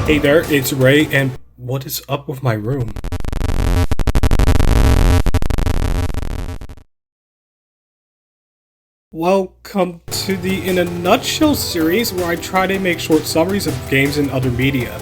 Hey there, it's Ray, and what is up with my room? Welcome to the In a Nutshell series, where I try to make short summaries of games and other media.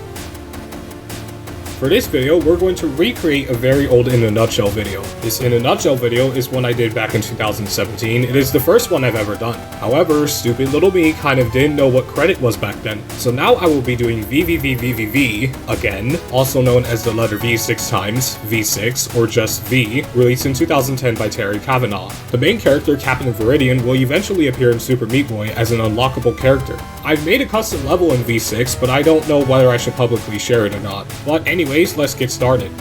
For this video, we're going to recreate a very old In a Nutshell video. This In a Nutshell video is one I did back in 2017. It is the first one I've ever done. However, stupid little me kind of didn't know what credit was back then. So now I will be doing VVVVVV again, also known as the letter V 6 times, V6, or just V, released in 2010 by Terry Kavanagh. The main character, Captain Viridian, will eventually appear in Super Meat Boy as an unlockable character. I've made a custom level in V6, but I don't know whether I should publicly share it or not. But anyways, let's get started.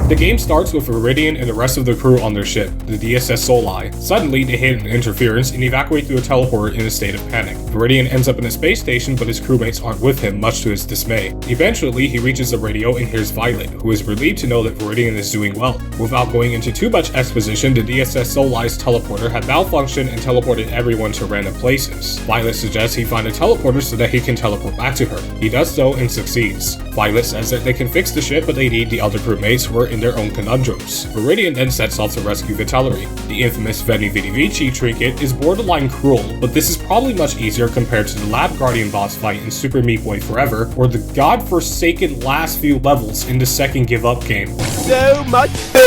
The game starts with Viridian and the rest of the crew on their ship, the DSS Soli. Suddenly, they hit an interference and evacuate through a teleporter in a state of panic. Viridian ends up in a space station, but his crewmates aren't with him, much to his dismay. Eventually, he reaches the radio and hears Violet, who is relieved to know that Viridian is doing well. Without going into too much exposition, the DSS Soli's teleporter had malfunctioned and teleported everyone to random places. Violet suggests he find a teleporter so that he can teleport back to her. He does so and succeeds. Violet says that they can fix the ship, but they need the other crewmates who are in their own conundrums. Viridian then sets off to rescue Vitellory. The infamous VVVVVV trinket is borderline cruel, but this is probably much easier compared to the Lab Guardian boss fight in Super Meat Boy Forever, or the godforsaken last few levels in the second Give Up game. So much fail!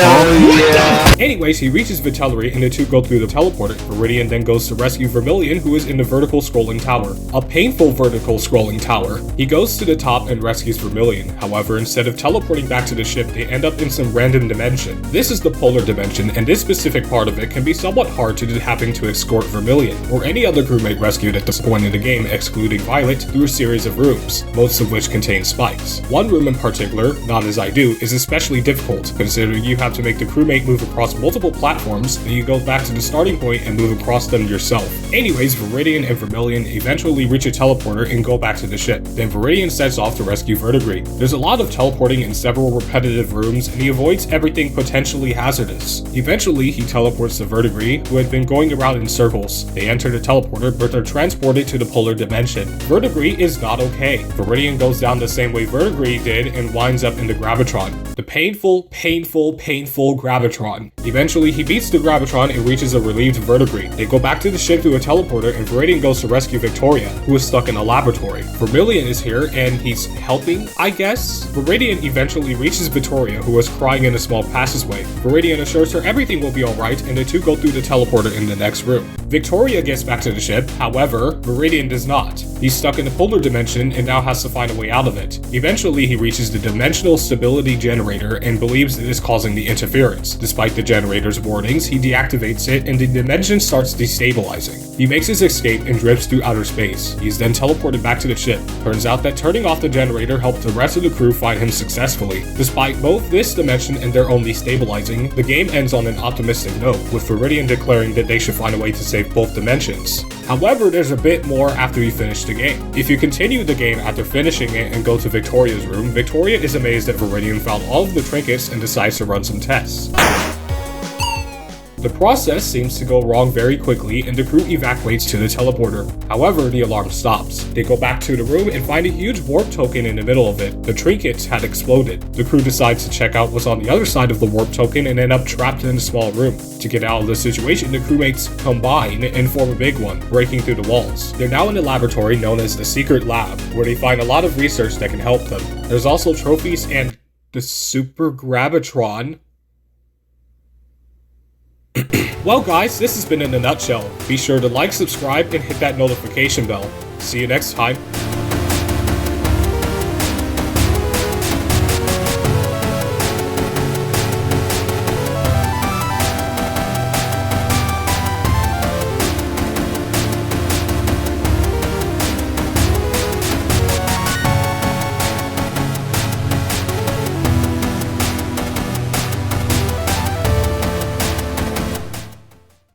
Oh, yeah. Anyways, he reaches Vitellory and the two go through the teleporter. Viridian then goes to rescue Vermilion, who is in the vertical scrolling tower. A painful vertical scrolling tower. He goes to the top and rescues Vermilion. However, instead of teleporting back to the ship, they end up in some random dimension. This is the polar dimension, and this specific part of it can be somewhat hard due to having to escort Vermilion, or any other crewmate rescued at this point in the game, excluding Violet, through a series of rooms, most of which contain spikes. One room in particular, not as I do, is especially difficult, considering you have to make the crewmate move across multiple platforms, then you go back to the starting point and move across them yourself. Anyways, Viridian and Vermilion eventually reach a teleporter and go back to the ship. Then Viridian sets off to rescue Verdigris. There's a lot of teleporting in several repetitive rooms, and he avoids everything potentially hazardous. Eventually, he teleports to Verdigris, who had been going around in circles. They enter the teleporter, but they're transported to the polar dimension. Verdigris is not okay. Viridian goes down the same way Verdigris did and winds up in the Gravitron. The painful Gravitron. Eventually, he beats the Gravitron and reaches a relieved Verdigris. They go back to the ship through a teleporter, and Viridian goes to rescue Victoria, who is stuck in a laboratory. Vermilion is here, and he's helping, I guess? Viridian eventually reaches Victoria, who is crying in a small passageway. Viridian assures her everything will be alright, and the two go through the teleporter in the next room. Victoria gets back to the ship, however, Viridian does not. He's stuck in the polar dimension and now has to find a way out of it. Eventually, he reaches the dimensional stability generator and believes it is causing the interference. Despite the generator's warnings, he deactivates it and the dimension starts destabilizing. He makes his escape and drifts through outer space. He is then teleported back to the ship. Turns out that turning off the generator helped the rest of the crew find him successfully. Despite both this dimension and their own destabilizing, the game ends on an optimistic note, with Viridian declaring that they should find a way to save both dimensions. However, there's a bit more after you finish the game. If you continue the game after finishing it and go to Victoria's room, Victoria is amazed that Viridian found all of the trinkets and decides to run some tests. The process seems to go wrong very quickly and the crew evacuates to the teleporter. However, the alarm stops. They go back to the room and find a huge warp token in the middle of it. The trinkets had exploded. The crew decides to check out what's on the other side of the warp token and end up trapped in a small room. To get out of the situation, the crewmates combine and form a big one, breaking through the walls. They're now in a laboratory known as the Secret Lab, where they find a lot of research that can help them. There's also trophies and the Super Gravitron. Well guys, this has been In a Nutshell. Be sure to like, subscribe, and hit that notification bell. See you next time.